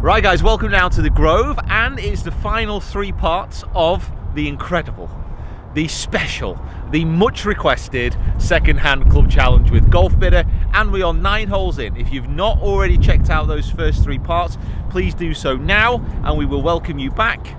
Right guys, welcome now to the Grove, and it's the final 3 parts of the incredible, the special, the much requested second-hand club challenge with Golfbidder, and we are 9 holes in. If you've not already checked out those first 3 parts, please do so now, and we will welcome you back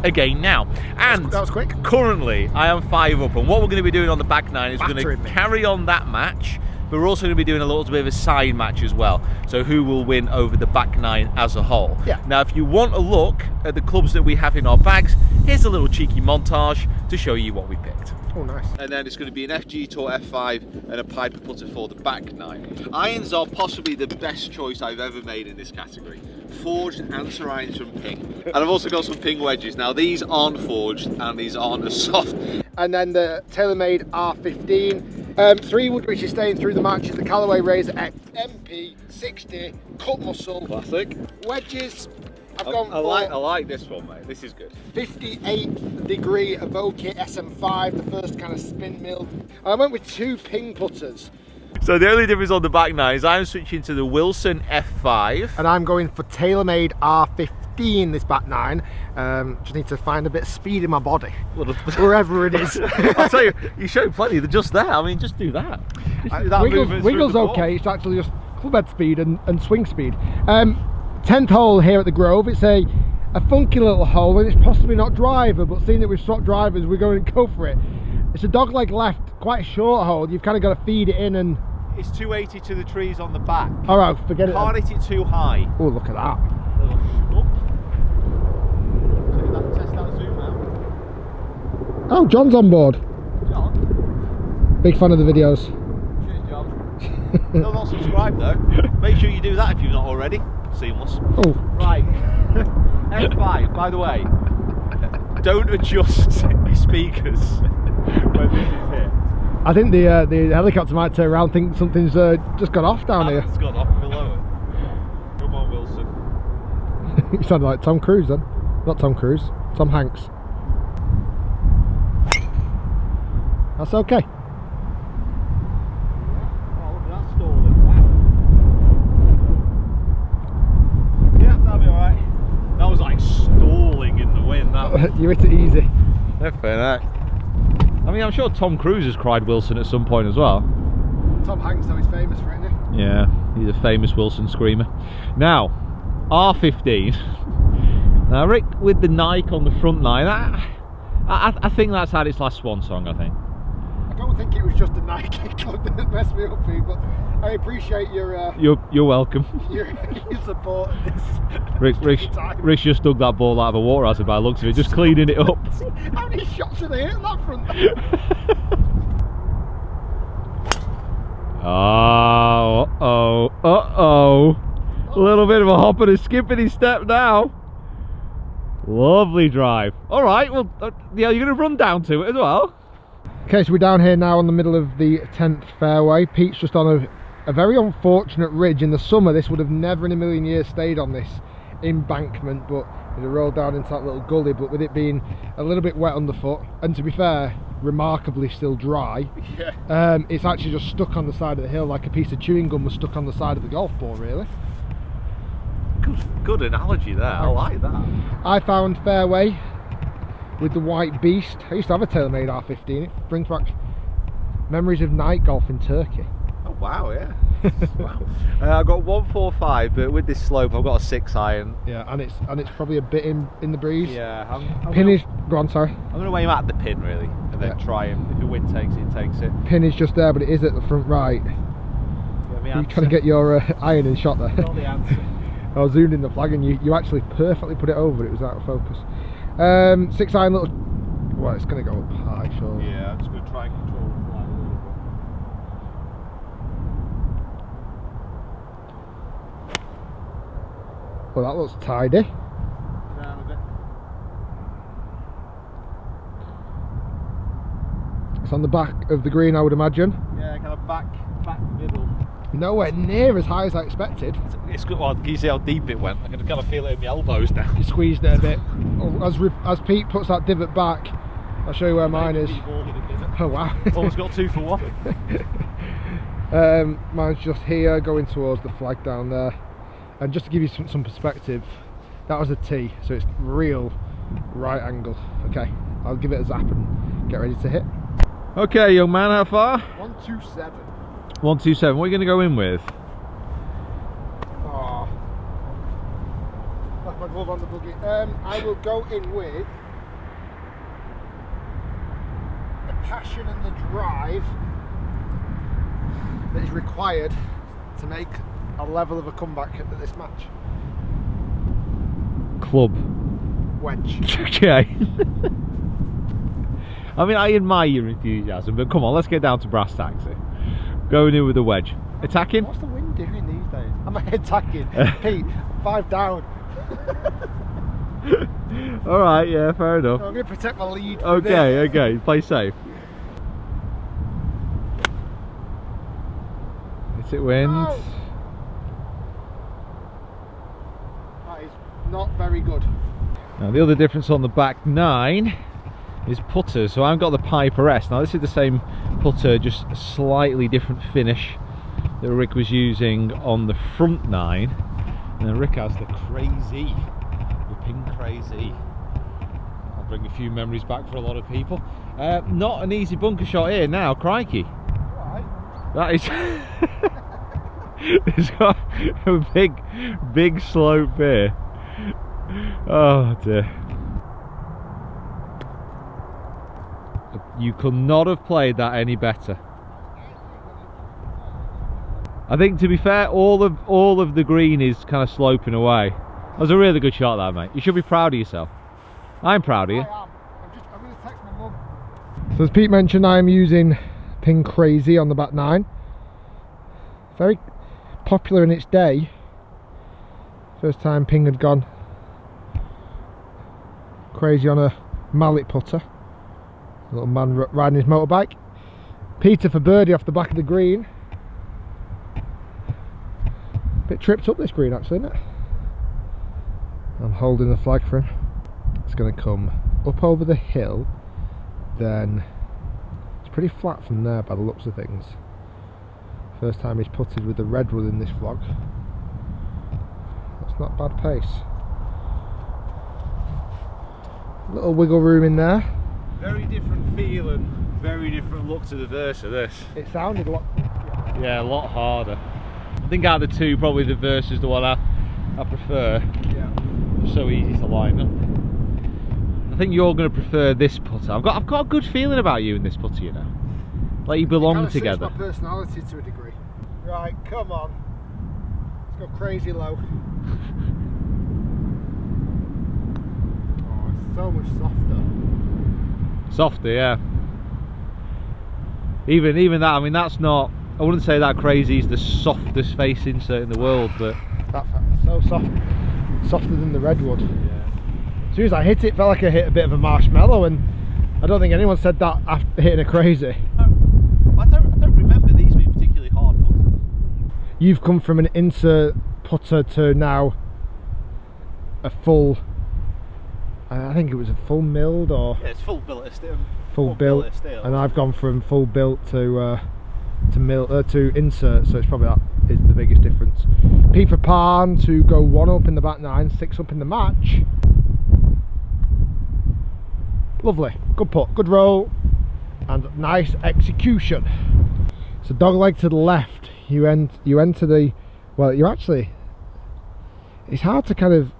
again now. And that was quick. Currently I am 5 up, and what we're going to be doing on the back 9 is we're going to carry on that match, but we're also going to be doing a little bit of a side match as well. So who will win over the back 9 as a whole. Yeah. Now if you want a look at the clubs that we have in our bags, here's a little cheeky montage to show you what we picked. Oh, nice. And then it's going to be an FG Tour F5 and a Piper putter for the back 9. Irons are possibly the best choice I've ever made in this category. Forged answer irons from Ping. And I've also got some Ping wedges. Now these aren't forged and these aren't as soft. And then the TaylorMade R15. 3 wood which is staying through the match is the Callaway Razor X MP60 cut muscle. Classic. Wedges. I like this one, mate. This is good. 58 degree Evoke SM5, the first kind of spin mill. I went with 2 Ping putters. So the only difference on the back 9 is I'm switching to the Wilson F5. And I'm going for TaylorMade R15 this back 9. Just need to find a bit of speed in my body, wherever it is. I'll tell you, you showed plenty just there. I mean, just do that. Just do that Wiggles okay, it's actually just club head speed and swing speed. 10th hole here at the Grove. It's a funky little hole, and it's possibly not driver, but seeing that we've swapped drivers, we're going to go for it. It's a dogleg left, quite a short hole. You've kind of got to feed it in, and it's 280 to the trees on the back. All right, forget it. Can't hit it too high. Oh, look at that. Test that zoom out. Oh, John's on board. John? Big fan of the videos. Cheers, John. Still not subscribed though. Make sure you do that if you've not already. Seamless. Oh. Right. F5, by the way, don't adjust your speakers when this is here. I think the helicopter might turn around and think something's just gone off down here. It's gone off below it. Come on, Wilson. You sound like Tom Cruise then. Not Tom Cruise, Tom Hanks. That's okay. Oh, look at that stalling. Wow. Yeah, that'll be alright. That was like stalling in the wind. That You hit it easy. Definitely. I mean, I'm sure Tom Cruise has cried Wilson at some point as well. Tom Hanks, though, he's famous for it, isn't he? Yeah, he's a famous Wilson screamer. Now, R15. Now, Rick with the Nike on the front 9, I think that's had its last swan song, I think. I don't think it was just a Nike club that messed me up, Pete, but I appreciate your You're welcome. your support. Rick's just dug that ball out of a water hazard by the looks of it, just cleaning it up. How many shots are they hitting that front? A little bit of a hop and a skip in his step now. Lovely drive. All right, well, yeah, you're going to run down to it as well. Okay, so we're down here now on the middle of the 10th fairway. Pete's just on a very unfortunate ridge. In the summer, this would have never in a million years stayed on this embankment, but it rolled down into that little gully. But with it being a little bit wet underfoot, and to be fair, remarkably still dry, yeah. It's actually just stuck on the side of the hill like a piece of chewing gum was stuck on the side of the golf ball, really. Good analogy there. I like that. I found fairway with the white beast. I used to have a TaylorMade R15. It brings back memories of night golf in Turkey. Oh wow, yeah. Wow. I've got 145, but with this slope, I've got a 6 iron. Yeah, and it's probably a bit in the breeze. Yeah. Go on, sorry. I'm going to aim at the pin really, and then try him. If the wind takes it, it takes it. Pin is just there, but it is at the front right. You're trying to get your iron in shot there. Not the answer. I was zoomed in the flag, and you actually perfectly put it over. It was out of focus. 6 iron little. Well, it's going to go up high, sure. Yeah, I'm just going to try and control the flag a little bit. Well, that looks tidy. Down a bit. It's on the back of the green, I would imagine. Yeah, kind of back middle. Nowhere near as high as I expected. It's good. Well, can you see how deep it went? I can kind of feel it in my elbows now. You squeezed it a bit. As Pete puts that divot back, I'll show you where mine is. Oh wow. Almost got 2 for 1. Mine's just here, going towards the flag down there. And just to give you some perspective, that was a tee, so it's real right angle. Okay, I'll give it a zap and get ready to hit. Okay, young man, how far? 127. 127. What are you going to go in with? Oh, left my glove on the buggy. I will go in with the passion and the drive that is required to make a level of a comeback at this match. Club. Wedge. Okay. I mean, I admire your enthusiasm, but come on, let's get down to brass tacks here. Going in with a wedge. Attacking? What's the wind doing these days? Am I attacking? Pete, 5 down. Alright, yeah, fair enough. No, I'm going to protect my lead. Okay, okay, play safe. Hit it wind. No. That is not very good. Now the other difference on the back 9 is putter. So I've got the Piper S. Now this is the same putter, just a slightly different finish that Rick was using on the front 9. And then Rick has the Crazy, the Pink Crazy. I'll bring a few memories back for a lot of people. Not an easy bunker shot here now, crikey. Right. That is... It's got a big slope here. Oh dear. You could not have played that any better. I think, to be fair, all of the green is kind of sloping away. That was a really good shot, that, mate. You should be proud of yourself. I'm proud of you. I am. I'm going to text my mum. So as Pete mentioned, I am using Pink Crazy on the back 9. Very popular in its day. First time Ping had gone crazy on a mallet putter. A little man riding his motorbike. Peter for birdie off the back of the green. Bit tripped up this green actually, isn't it? I'm holding the flag for him. It's going to come up over the hill, then it's pretty flat from there by the looks of things. First time he's putted with the redwood in this vlog. That's not bad pace. Little wiggle room in there. Very different feel and very different look to the Versa, this. It sounded a lot. Yeah, a lot harder. I think out of the two, probably the Versa is the one I prefer. Yeah. So easy to line up. I think you're going to prefer this putter. I've got a good feeling about you in this putter, you know. Like you belong together. It kind of suits my personality to a degree. Right, come on. Let's go crazy low. Oh, it's so much softer. Softer, yeah. Even that, I mean, that's not, I wouldn't say that Crazy is the softest face insert in the world, but That's so soft. Softer than the redwood. yeah. As soon as I hit it, felt like I hit a bit of a marshmallow, and I don't think anyone said that after hitting a Crazy. I don't remember these being particularly hard putters. You've come from an insert putter to now a full, I think it was a full milled or Yeah, it's full billet of steel. full built, and I've gone from full built to insert, so it's probably that is the biggest difference. P for Pan to go 1 up in the back 9, 6 up in the match. Lovely, good putt, good roll, and nice execution. So dog leg to the left, you enter the, well, you actually, it's hard to kind of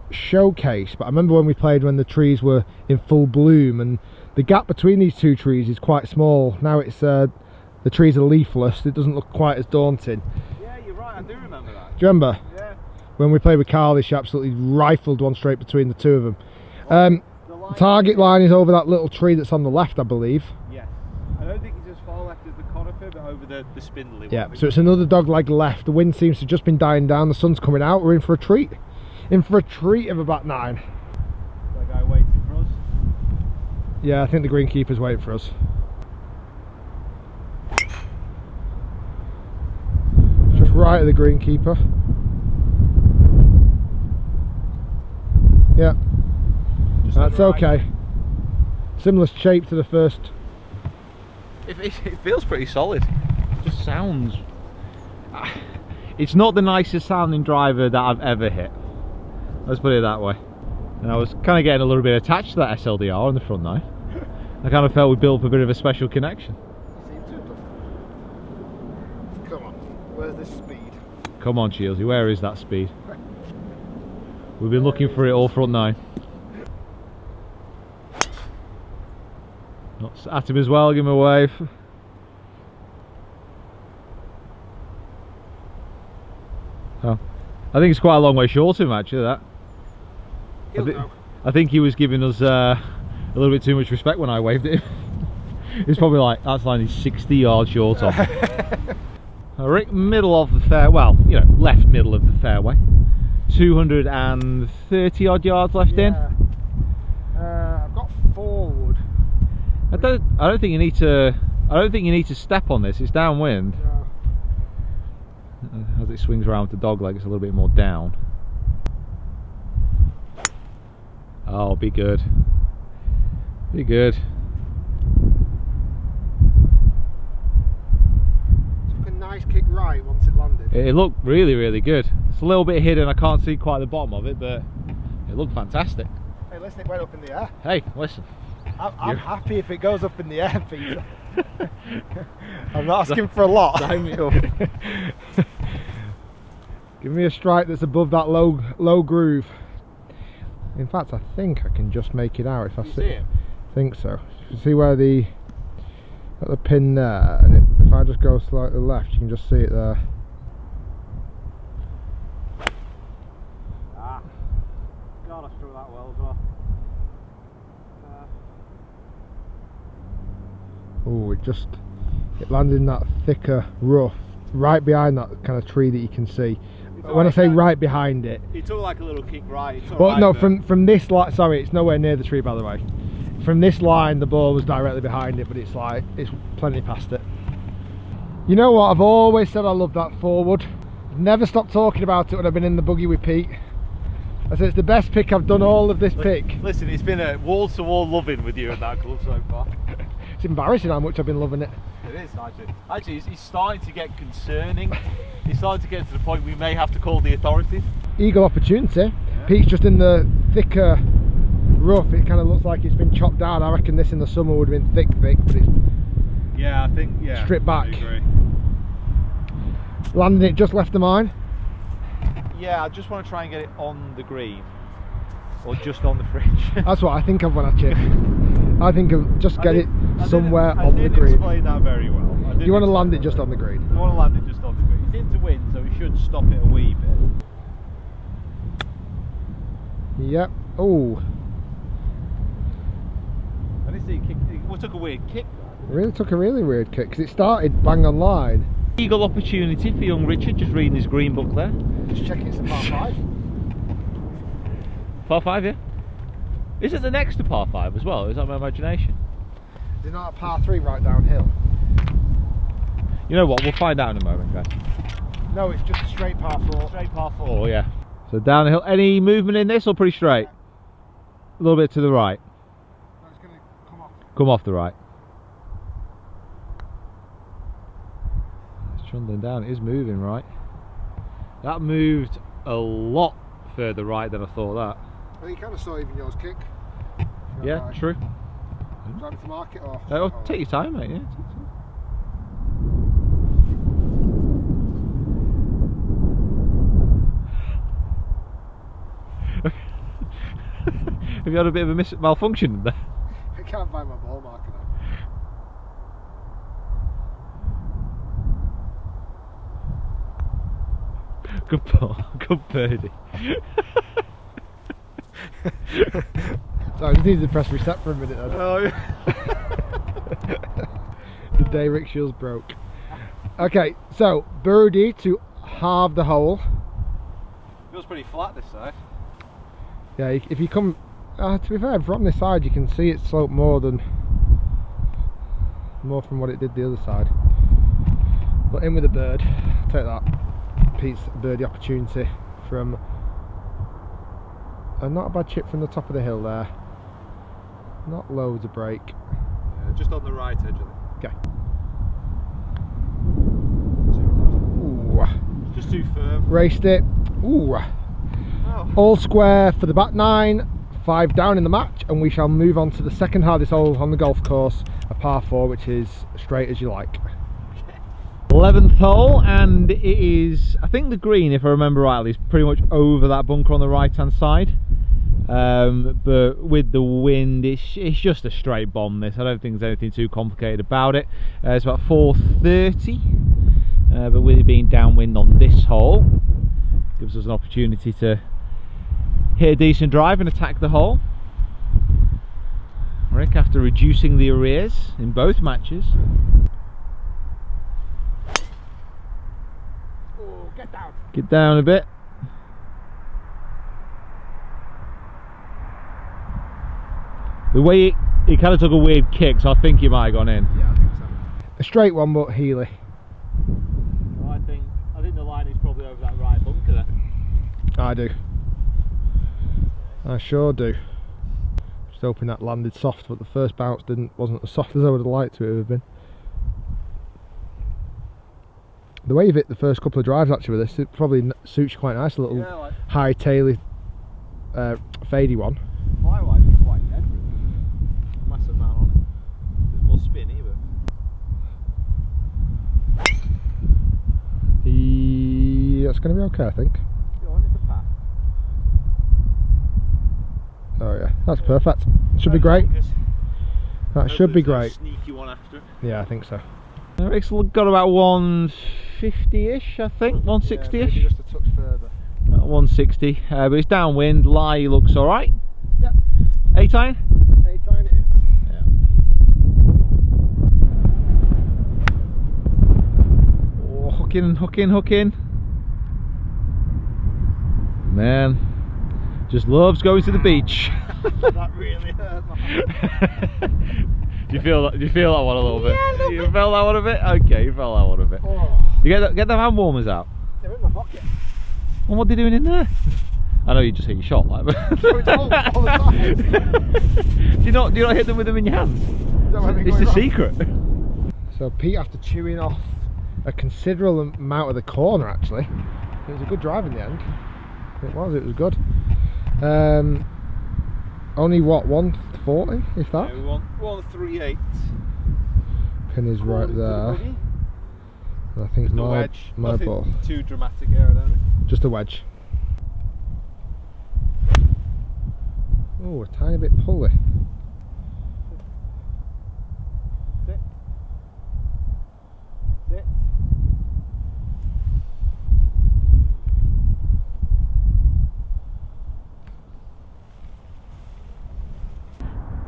showcase, but I remember when we played when the trees were in full bloom, and the gap between these two trees is quite small. Now it's the trees are leafless, it doesn't look quite as daunting. Yeah, you're right, I do remember that. Do you remember? Yeah. When we played with Carly, she absolutely rifled one straight between the two of them. The target line is over that little tree that's on the left, I believe. Yes. I don't think it's as far left as the conifer, but over the spindly Yeah, one. so it's another dog leg left. The wind seems to have just been dying down, the sun's coming out, we're in for a treat. In for a treat of a back 9. That guy waiting for us. Yeah, I think the greenkeeper's waiting for us. Just right of the greenkeeper. Yeah, that's okay. Similar shape to the first. It feels pretty solid. It just sounds... It's not the nicest sounding driver that I've ever hit. Let's put it that way. And I was kind of getting a little bit attached to that SLDR on the front now. I kind of felt we built up a bit of a special connection. Come on, where's this speed? Come on, Shieldsy, where is that speed? We've been looking for it all front nine. Not at him as well, give him a wave. Oh, I think it's quite a long way short of him actually, that. I think he was giving us a little bit too much respect when I waved at him. It's probably like, that's line is 60 yards short of him. Right middle of the fairway, well, you know, left middle of the fairway. 230 odd yards left in. I've got forward. I don't think you need to step on this. It's downwind. No. As it swings around with the dog leg, it's a little bit more down. Oh, be good. Be good. Took a nice kick right once it landed. It looked really, really good. It's a little bit hidden. I can't see quite the bottom of it, but it looked fantastic. Hey, listen, it went up in the air. Hey, listen. I'm happy if it goes up in the air, Peter. I'm not asking for a lot. Sign me up. Give me a strike that's above that low groove. In fact, I think I can just make it out if I see it. I think so. You see where the pin there, and if I just go slightly left, you can just see it there. Ah, God, I struck that well as well. Oh, it landed in that thicker rough, right behind that kind of tree that you can see. When I say right behind it, It took like a little kick right. well, right, no, from this line. Sorry, it's nowhere near the tree, by the way. From this line, the ball was directly behind it, but it's plenty past it. You know what? I've always said I love that forward. Never stopped talking about it when I've been in the buggy with Pete. I said it's the best pick I've done all of this pick. Listen, it's been a wall-to-wall loving with you at that club so far. It's embarrassing how much I've been loving it. It is actually. Actually, it's starting to get concerning. It's starting to get to the point we may have to call the authorities. Eagle opportunity. Yeah. Pete's just in the thicker rough. It kind of looks like it's been chopped down. I reckon this in the summer would have been thick, but it's I think stripped back. I agree. Landing it just left of mine. Yeah, I just want to try and get it on the green, or just on the fringe. That's what I think of when I chip. I think of just get it somewhere on the green. I didn't explain that very well. You want to land it just on the green? I want to land it just on the green. It's into wind, so we should stop it a wee bit. Yep. Oh. I didn't see it kick. It took a weird kick. It really took a really weird kick because it started bang on line. Eagle opportunity for young Richard, just reading his green book there. Just checking it's a par 5. Par 5, yeah? Is it the next to par 5 as well? Is that my imagination? Is it not a par 3 right downhill? You know what, we'll find out in a moment, guys. No, it's just a straight par 4. Straight par 4, yeah. So downhill, any movement in this or pretty straight? Yeah. A little bit to the right. No, it's going to come off. Come off the right. It's trundling down, it is moving right. That moved a lot further right than I thought that. Well, you kind of saw even yours kick. Yeah, right. True. Do you want me to mark it or? Take your time, mate. Yeah. Have you had a bit of a malfunction there? I can't find my ball marker now. Good ball, good birdie. So I just need to press reset for a minute then. Oh, yeah. The day Rick Shields broke. Okay, so birdie to halve the hole. Feels pretty flat this side. Yeah, if you come, to be fair, from this side you can see it slope more from what it did the other side. But in with a bird, take that. Pete's birdie opportunity from not a bad chip from the top of the hill there. Not loads of break. Yeah, just on the right edge of it. Okay. Ooh. Just too firm. Raced it. Ooh. Oh. All square for the back 9, 5 down in the match, and we shall move on to the second hardest hole on the golf course, a par 4, which is straight as you like. 11th hole, and it is, I think the green, if I remember rightly, is pretty much over that bunker on the right hand side. But with the wind, it's just a straight bomb. This, I don't think there's anything too complicated about it. It's about 430, but with it being downwind on this hole, gives us an opportunity to hit a decent drive and attack the hole. Rick, after reducing the arrears in both matches. Oh, get down. Get down a bit. The way it kind of took a weird kick, so I think he might have gone in. Yeah, I think so. A straight one, but Healy. Well, I think the line is probably over that right bunker there. I do. I sure do. Just hoping that landed soft, but the first bounce wasn't as soft as I would have liked it to have been. The way you've hit the first couple of drives actually with this, it probably suits you quite nice. A little like high taily, fadey one. Fly-wise, it's quite dead, really. Massive amount on it. There's more spin either. That's going to be okay, I think. Go on in the path. Oh yeah, that's perfect. Should be great. That should be great. Sneaky one after. Yeah, I think so. Eric's got about 150-ish, I think, 160-ish. Yeah, maybe just a touch further. 160, but it's downwind. Lie looks all right. Yep. 8 iron. 8 iron it is. Yeah. Oh, hook in. Man, just loves going to the beach. That really hurt my Do you feel that one a little bit? Yeah, a little you bit. felt that one a bit? Okay, you felt that one a bit. Oh, You get them hand warmers out. they're in my pocket. And what are they doing in there? I know you just hit your shot, like, but So it's all the time. do you not hit them with them in your hands? It's the secret. So Pete, after chewing off a considerable amount of the corner, actually, it was a good drive in the end. It was good. Only what, 140, if that? Yeah, 138. Pin is right there. And I think The my wedge. my Nothing ball. too dramatic aerodynamic. Just a wedge. Oh, a tiny bit pulley. Sit. Sit.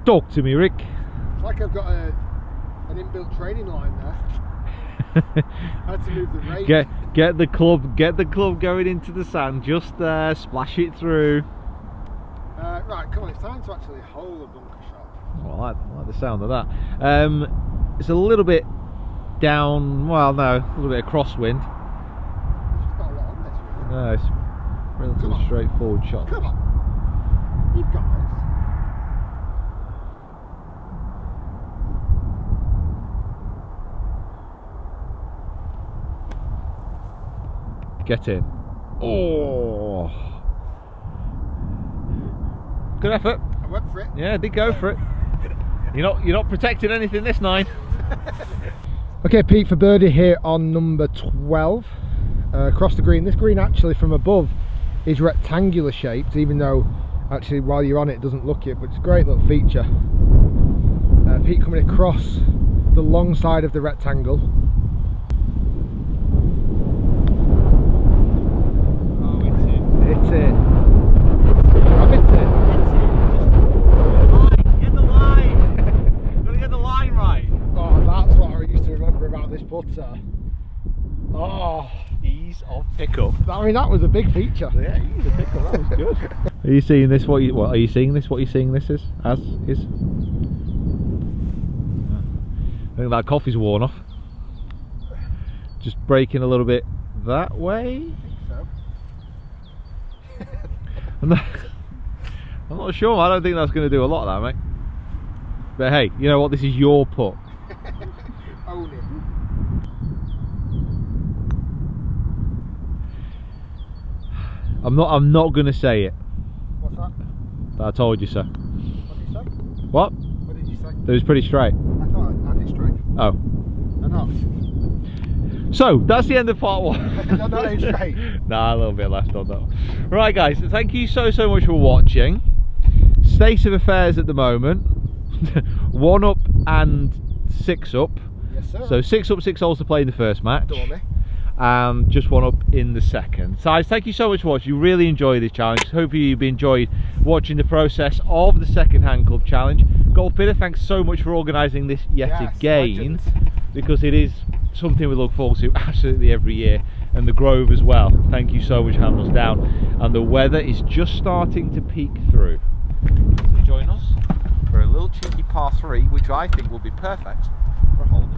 Talk to me, Rick. It's like I've got an inbuilt training line there. I had to move the rate. Get the club going into the sand. Just splash it through. Right, come on, it's time to actually hole a bunker shot. Well, I like the sound of that. It's a little bit down. Well, no, a little bit of crosswind. It's just got a lot on this, really. No, it's relatively straightforward shot. Come on, you've got this. Get in. Oh, good effort. I went for it. Yeah, did go for it. You're not protecting anything this 9. Okay, Pete for birdie here on number 12. Across the green. This green actually from above is rectangular shaped, even though actually while you're on it doesn't look it, but it's a great little feature. Pete coming across the long side of the rectangle. Oh, it's in. It's in. Grab it in. Get the line. Gotta get the line right. Oh, that's what I used to remember about this putter. Oh, Ease of pickup. I mean that was a big feature. Yeah, ease of pickup. That was good. Are you seeing this? What are you seeing this? What are you seeing this is? I think that coffee's worn off. Just braking a little bit that way. So. I'm not sure. I don't think that's going to do a lot of that, mate. But hey, you know what? This is your putt. Own it. I'm not gonna say it. What's that? But I told you so. What did you say? What? What did you say? It was pretty straight. I thought I had it straight. Oh. They're not. So that's the end of part 1. They're not aimed straight. Nah, a little bit left on that one. Right guys, thank you so much for watching. State of affairs at the moment. 1 up and 6 up. Yes sir. So 6 up, 6 holes to play in the first match. Dummy. And just 1 up in the second. So guys, thank you so much for watching. You really enjoyed this challenge. Hopefully you've enjoyed watching the process of the second hand club challenge. Golfbidder, thanks so much for organising this yet again. Legends. Because it is something we look forward to absolutely every year. And the Grove as well. Thank you so much for having us down. And the weather is just starting to peek through. So join us for a little cheeky par 3, which I think will be perfect for a hole.